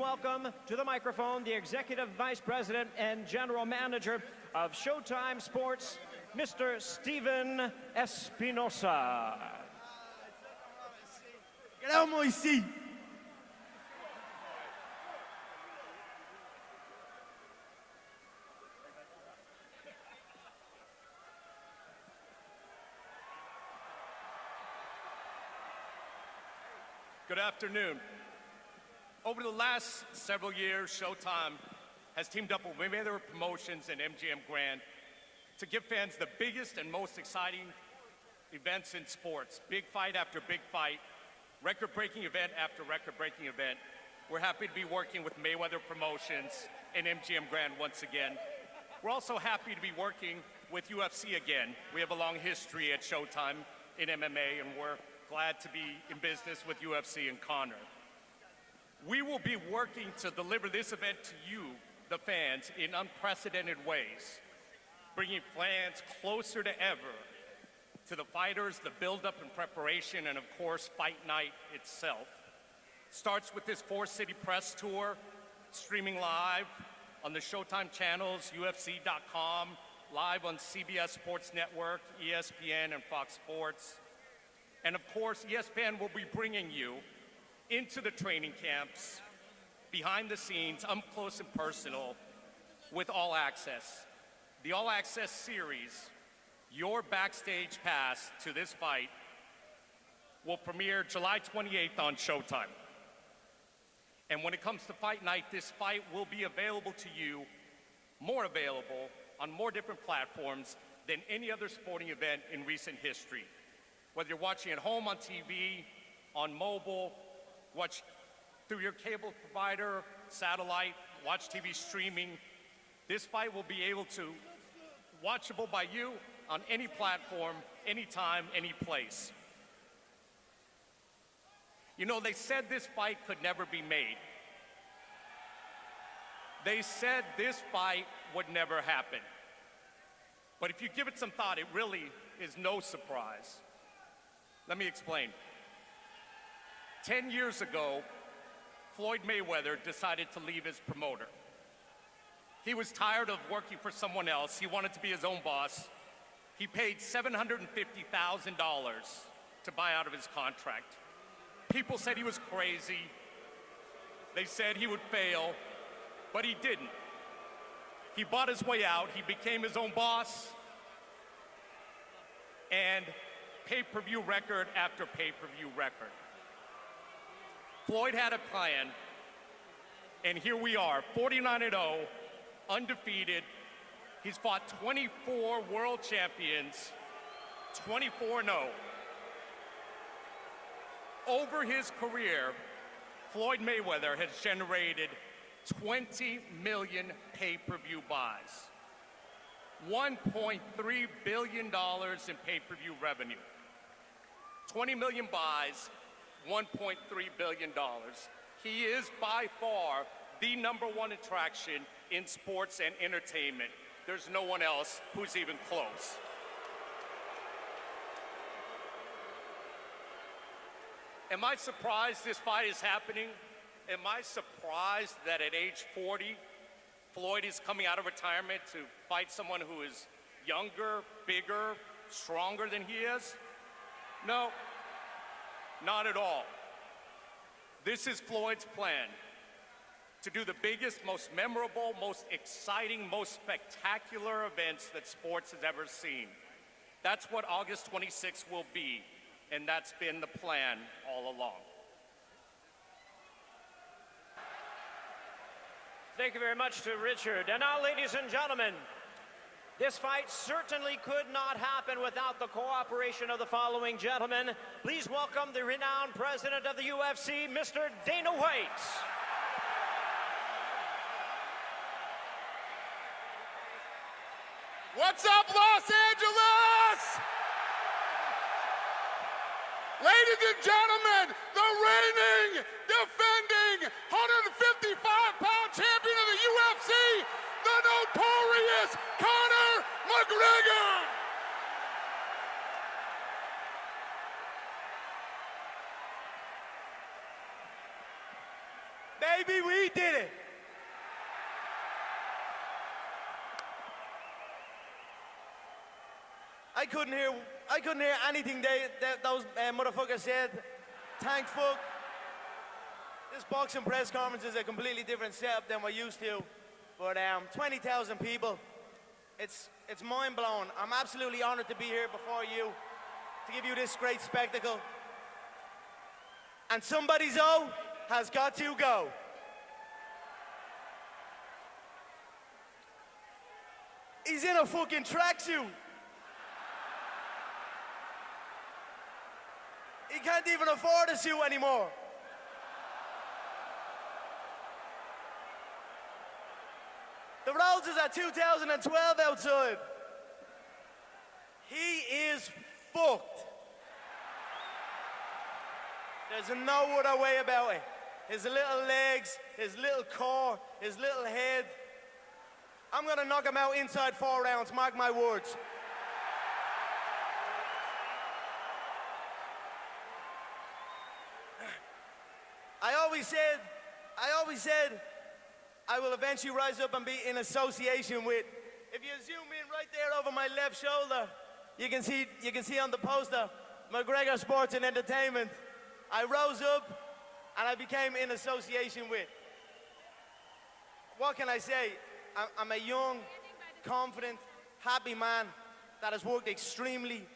welcome to the microphone the Executive Vice President and General Manager of Showtime Sports, Mr. Steven Espinosa. Queremos ici. Good afternoon. Over the last several years, Showtime has teamed up with Mayweather Promotions and MGM Grand to give fans the biggest and most exciting events in sports. Big fight after big fight, record-breaking event after record-breaking event. We're happy to be working with Mayweather Promotions and MGM Grand once again. We're also happy to be working with UFC again. We have a long history at Showtime in MMA, and we're glad to be in business with UFC and Conor. We will be working to deliver this event to you, the fans, in unprecedented ways, bringing fans closer to ever to the fighters, the build-up and preparation, and of course, fight night itself. It starts with this four-city press tour, streaming live on the Showtime channels, UFC.com, live on CBS Sports Network, ESPN, and Fox Sports. And of course, ESPN will be bringing you into the training camps, behind the scenes, up close and personal, with All Access. The All Access series, your backstage pass to this fight, will premiere July 28th on Showtime. And when it comes to fight night, this fight will be available to you, more available, on more different platforms than any other sporting event in recent history. Whether you're watching at home on TV, on mobile, watch through your cable provider, satellite, watch TV streaming, this fight will be able to watchable by you on any platform, anytime, any place. You know, they said this fight could never be made. They said this fight would never happen. But if you give it some thought, it really is no surprise. Let me explain. 10 years ago, Floyd Mayweather decided to leave his promoter. He was tired of working for someone else. He wanted to be his own boss. He paid $750,000 to buy out of his contract. People said he was crazy. They said he would fail, but he didn't. He bought his way out. He became his own boss. And pay-per-view record after pay-per-view record. Floyd had a plan, and here we are, 49-0, undefeated. He's fought 24 world champions, 24-0. Over his career, Floyd Mayweather has generated 20 million pay-per-view buys, $1.3 billion in pay-per-view revenue. 20 million buys, $1.3 billion. He is by far the #1 attraction in sports and entertainment. There's no one else who's even close. Am I surprised this fight is happening? Am I surprised that at age 40, Floyd is coming out of retirement to fight someone who is younger, bigger, stronger than he is? No, not at all. This is Floyd's plan, to do the biggest, most memorable, most exciting, most spectacular events that sports has ever seen. That's what August 26th will be, and that's been the plan all along. Thank you very much to Richard. And now, ladies and gentlemen, this fight certainly could not happen without the cooperation of the following gentlemen. Please welcome the renowned president of the UFC, Mr. Dana White. What's up, Los Angeles? Ladies and gentlemen, the reigning, defending 155-pound champion of the UFC, the notorious Conor McGregor. Baby, we did it. I couldn't hear anything those motherfuckers said. Thank fuck. This boxing press conference is a completely different setup than we're used to. But 20,000 people, it's mind-blowing. I'm absolutely honored to be here before you to give you this great spectacle. And somebody's O has got to go. He's in a fucking tracksuit. He can't even afford a suit anymore. The Rhodes is at 2012 outside. He is fucked. There's no other way about it. His little legs, his little core, his little head. I'm gonna knock him out inside 4 rounds, mark my words. I always said I will eventually rise up and be in association with. If you zoom in right there over my left shoulder, you can see on the poster, McGregor Sports and Entertainment. I rose up and I became in association with. What can I say? I'm a young, confident, happy man that has worked extremely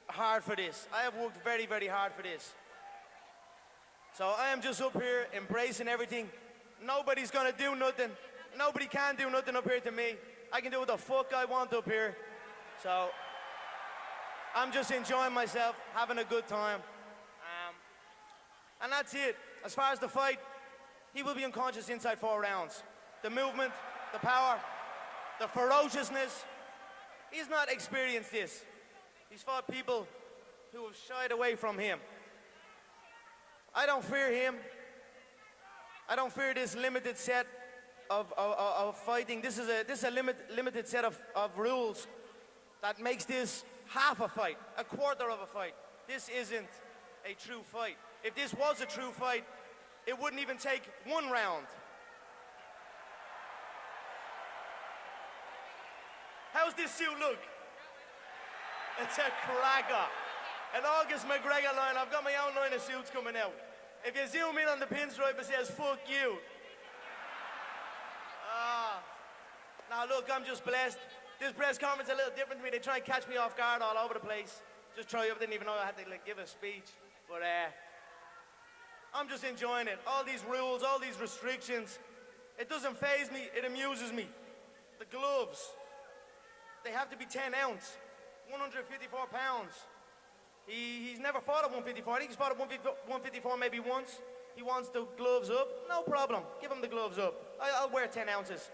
hard for this. I have worked very, very hard for this. So I am just up here embracing everything. Nobody's gonna do nothing. Nobody can do nothing up here to me. I can do what the fuck I want up here. So I'm just enjoying myself, having a good time. And that's it. As far as the fight, he will be unconscious inside 4 rounds. The movement, the power, the ferociousness. He's not experienced this. He's fought people who have shied away from him. I don't fear him. I don't fear this limited set of fighting. This is a limited set of rules that makes this half a fight, a quarter of a fight. This isn't a true fight. If this was a true fight, it wouldn't even take 1 round. How's this suit look? It's a cracker. An August McGregor line. I've got my own line of suits coming out. If you zoom in on the pinstripe, it says, fuck you. Now look, I'm just blessed. This press conference is a little different to me. They try and catch me off guard all over the place. Just try up, didn't even know I had to give a speech. But I'm just enjoying it. All these rules, all these restrictions. It doesn't faze me, it amuses me. The gloves, they have to be 10 ounce, 154 pounds. He's never fought at 154. I think he's fought at 154 maybe once. He wants the gloves up. No problem. Give him the gloves up. I'll wear 10 ounces.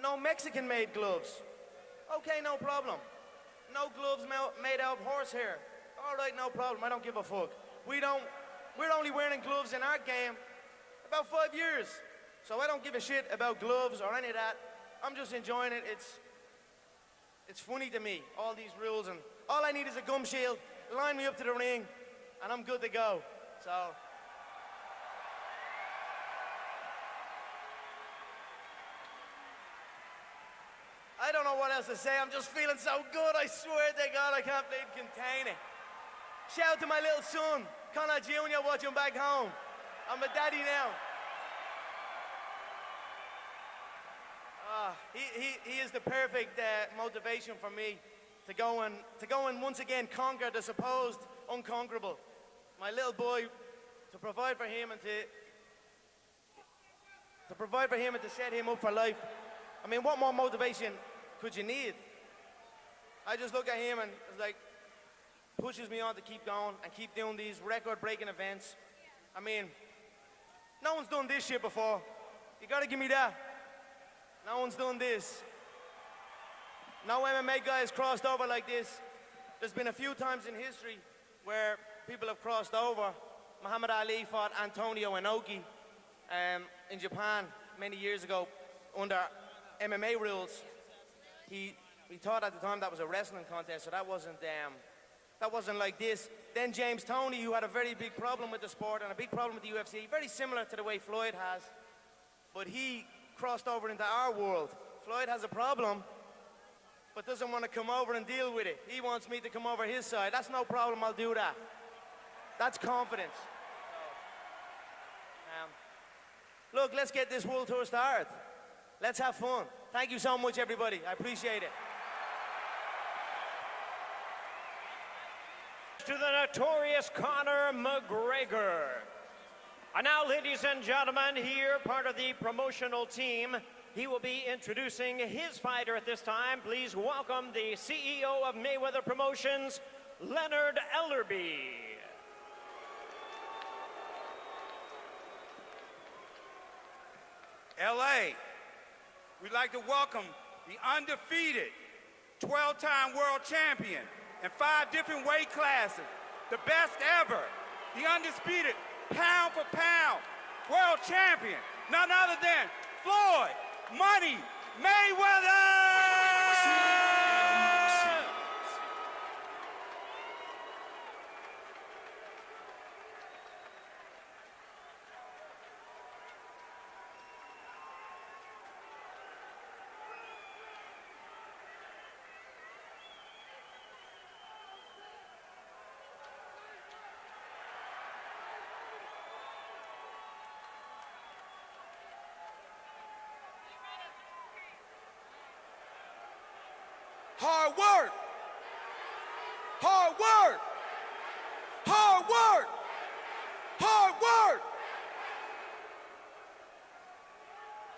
No Mexican-made gloves. Okay, no problem. No gloves made out of horsehair. All right, no problem. I don't give a fuck. We're only wearing gloves in our game about 5 years. So I don't give a shit about gloves or any of that. I'm just enjoying it. It's funny to me, all these rules, and all I need is a gum shield. Line me up to the ring, and I'm good to go. So, I don't know what else to say. I'm just feeling so good. I swear to God, I can't contain it. Shout out to my little son, Conor Jr., watching back home. I'm a daddy now. He is the perfect motivation for me to go and once again conquer the supposed unconquerable. My little boy, to provide for him and to set him up for life. I mean, what more motivation could you need? I just look at him and it's like pushes me on to keep going and keep doing these record-breaking events. I mean, no one's done this shit before. You gotta give me that. No one's done this. No MMA guy has crossed over like this. There's been a few times in history where people have crossed over. Muhammad Ali fought Antonio Inoki in Japan many years ago under MMA rules. He thought at the time that was a wrestling contest, so that wasn't that wasn't like this. Then James Toney, who had a very big problem with the sport and a big problem with the UFC, very similar to the way Floyd has, but he crossed over into our world. Floyd has a problem, but doesn't want to come over and deal with it. He wants me to come over his side. That's no problem, I'll do that. That's confidence. Look, let's get this world tour started. Let's have fun. Thank you so much, everybody. I appreciate it. To the notorious Conor McGregor. And now, ladies and gentlemen, here, part of the promotional team, he will be introducing his fighter at this time. Please welcome the CEO of Mayweather Promotions, Leonard Ellerby. LA, we'd like to welcome the undefeated 12-time world champion in 5 different weight classes, the best ever, the undisputed pound-for-pound world champion, none other than Floyd Money Mayweather! Hard work. Hard work. Hard work. Hard work.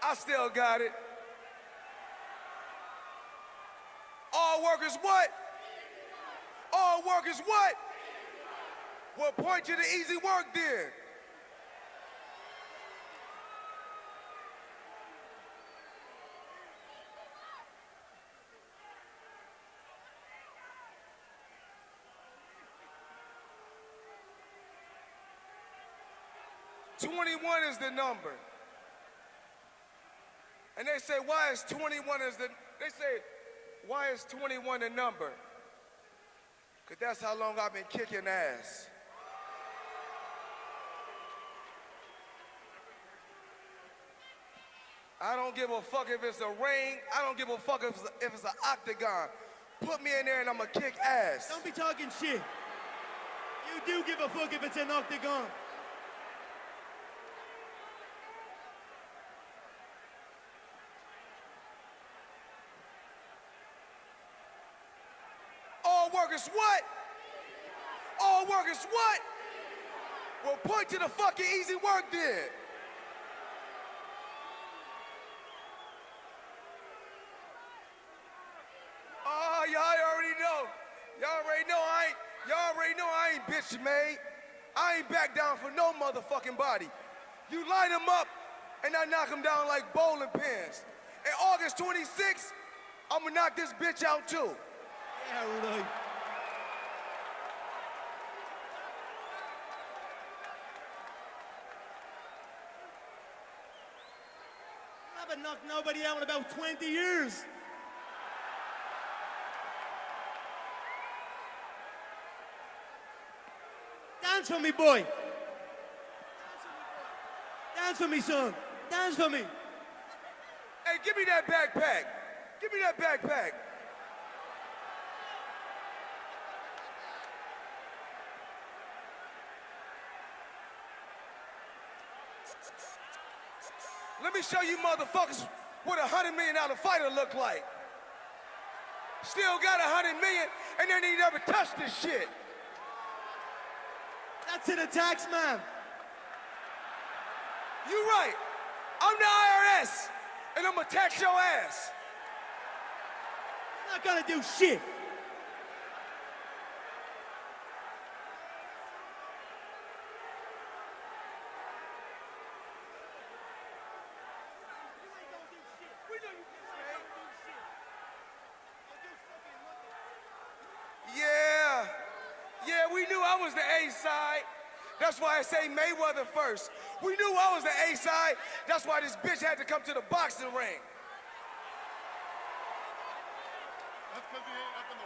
I still got it. All work is what? All work is what? Well, point to the easy work then. "21 is the number." And they say, why is 21 why is 21 the number? Because that's how long I've been kicking ass. I don't give a fuck if it's a ring. I don't give a fuck if it's an octagon. Put me in there and I'ma kick ass. Don't be talking shit. You do give a fuck if it's an octagon. All work is what? All work is what? Well, point to the fucking easy work then. Oh, y'all already know. Y'all already know I ain't bitch made. I ain't back down for no motherfucking body. You light them up and I knock them down like bowling pins. And August 26th, I'ma knock this bitch out too. Yeah, right. I haven't knocked nobody out in about 20 years. Dance for me, boy. Dance for me, son. Dance for me. Hey, give me that backpack. Give me that backpack. Let me show you motherfuckers what a $100 million fighter look like. Still got $100 million and then he never touched this shit. That's to the tax man. You right. I'm the IRS and I'm gonna tax your ass. I'm not gonna do shit. Yeah, we knew I was the A side. That's why I say Mayweather first. We knew I was the A side. That's why this bitch had to come to the boxing ring. That's because he ain't up in the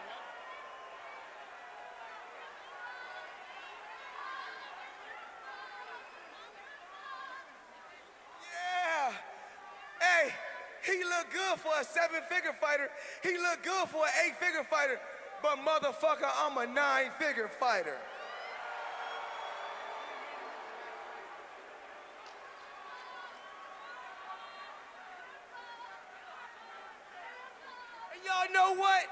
He look good for a 7-figure fighter. He look good for an 8-figure fighter. But motherfucker, I'm a 9-figure fighter. And y'all know what?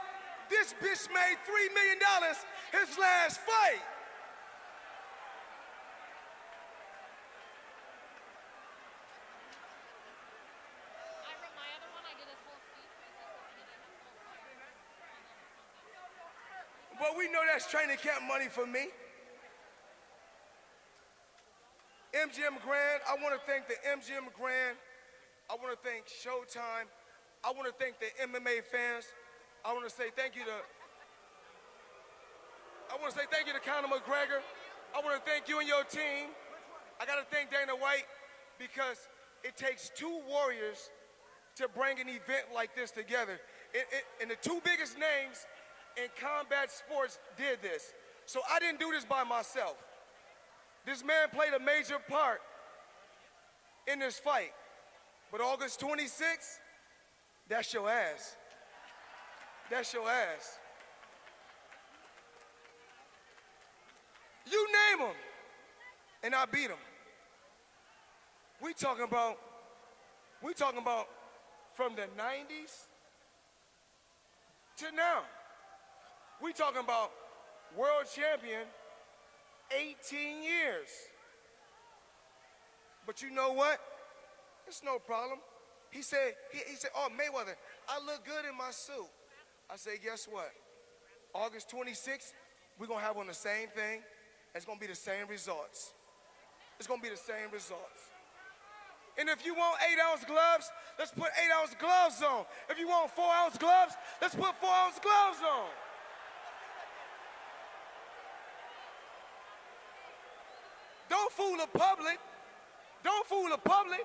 This bitch made $3 million his last fight. But we know that's training camp money for me. MGM Grand, I want to thank the MGM Grand. I want to thank Showtime. I want to thank the MMA fans. I want to say thank you to Conor McGregor. I want to thank you and your team. I got to thank Dana White because it takes 2 warriors to bring an event like this together. And the 2 biggest names in combat sports did this. So I didn't do this by myself. This man played a major part in this fight. But August 26th, that's your ass. That's your ass. You name him, and I beat him. We talking about from the 90s to now. We talking about world champion, 18 years. But you know what? It's no problem. He said, oh, Mayweather, I look good in my suit. I say, guess what? August 26th, we're gonna have on the same thing, and it's gonna be the same results. It's gonna be the same results. And if you want 8-ounce gloves, let's put 8-ounce gloves on. If you want 4-ounce gloves, let's put 4-ounce gloves on. Don't fool the public. Don't fool the public.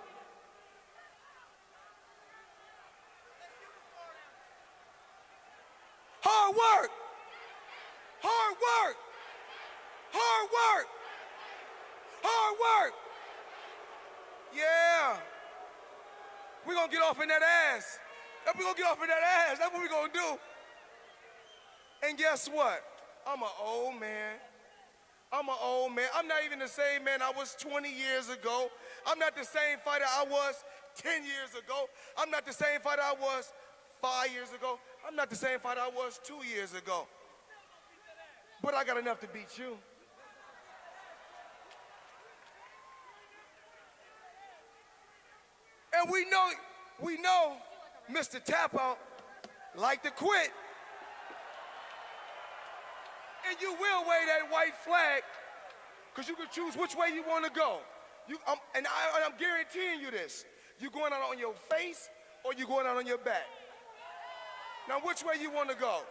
Hard work. Hard work. Hard work. Hard work. Yeah. We're going to get off in that ass. We're going to get off in that ass. That's what we're going to do. And guess what? I'm an old man. I'm an old man. I'm not even the same man I was 20 years ago. I'm not the same fighter I was 10 years ago. I'm not the same fighter I was 5 years ago. I'm not the same fighter I was 2 years ago. But I got enough to beat you. And we know Mr. Tap Out like to quit. And you will wave that white flag, because you can choose which way you want to go. And I'm guaranteeing you this. You going out on your face or you going out on your back? Now, which way you want to go?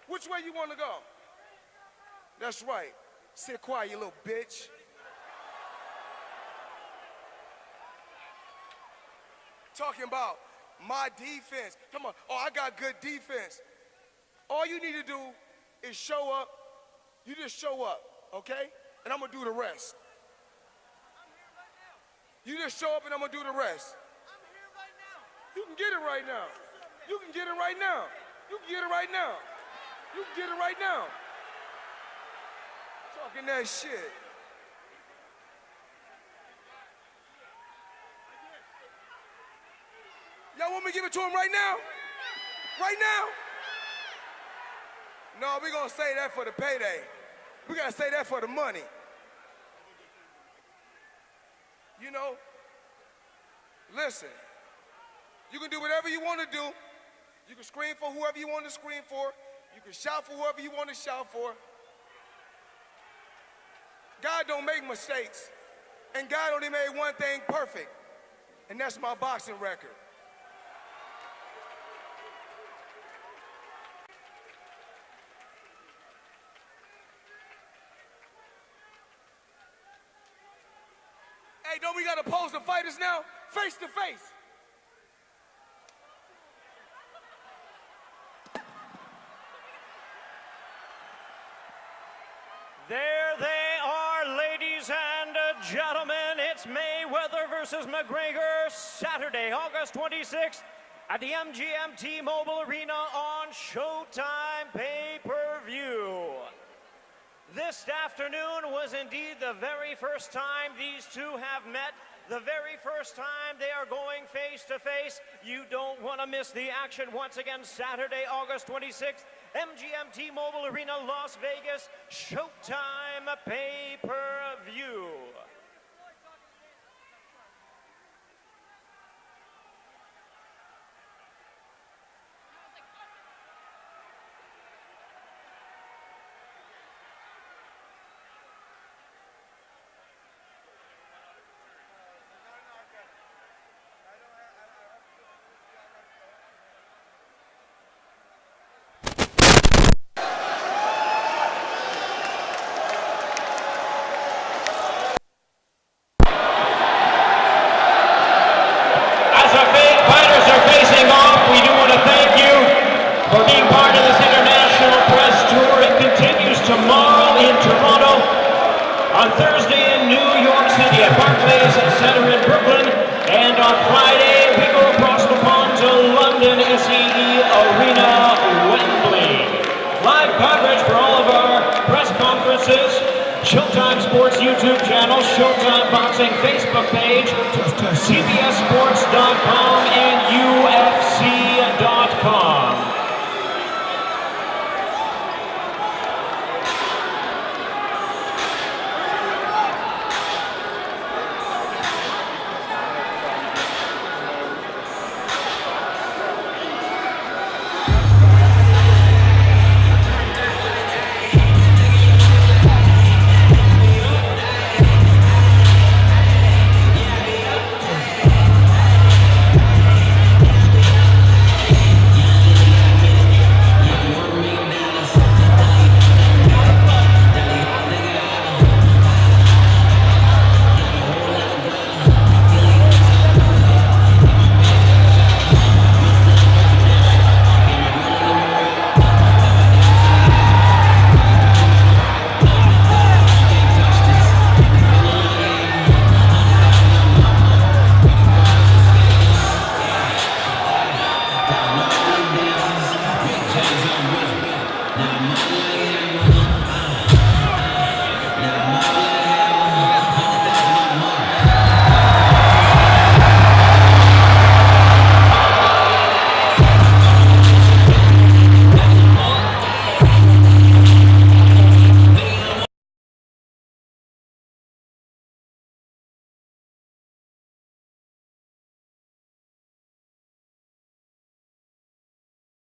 Which way you want to go? That's right. Sit quiet, you little bitch. Talking about my defense. Come on. Oh, I got good defense. All you need to do is show up. You just show up, okay? And I'm gonna do the rest. You just show up and I'm gonna do the rest. You can get it right now. You can get it right now. You can get it right now. You can get it right now. Talking that shit. Y'all want me to give it to him right now? Right now? No, we're gonna say that for the payday. We gotta say that for the money. You know, listen, you can do whatever you want to do. You can scream for whoever you want to scream for. You can shout for whoever you want to shout for. God don't make mistakes. And God only made one thing perfect, and that's my boxing record. Hey, don't we gotta pose the fighters now? Face to face. There they are, ladies and gentlemen. It's Mayweather versus McGregor, Saturday, August 26th at the MGM T-Mobile Arena on Showtime pay-per-view. This afternoon was indeed the very first time these two have met, the very first time they are going face-to-face. You don't want to miss the action once again, Saturday, August 26th, MGM T-Mobile Arena, Las Vegas, Showtime pay-per-view. For being part of this international press tour. It continues tomorrow in Toronto, on Thursday in New York City at Barclays Center in Brooklyn, and on Friday we go across the pond to London, SEE Arena, Wembley. Live coverage for all of our press conferences, Showtime Sports YouTube channel, Showtime Boxing Facebook page, CBSSports.com, and US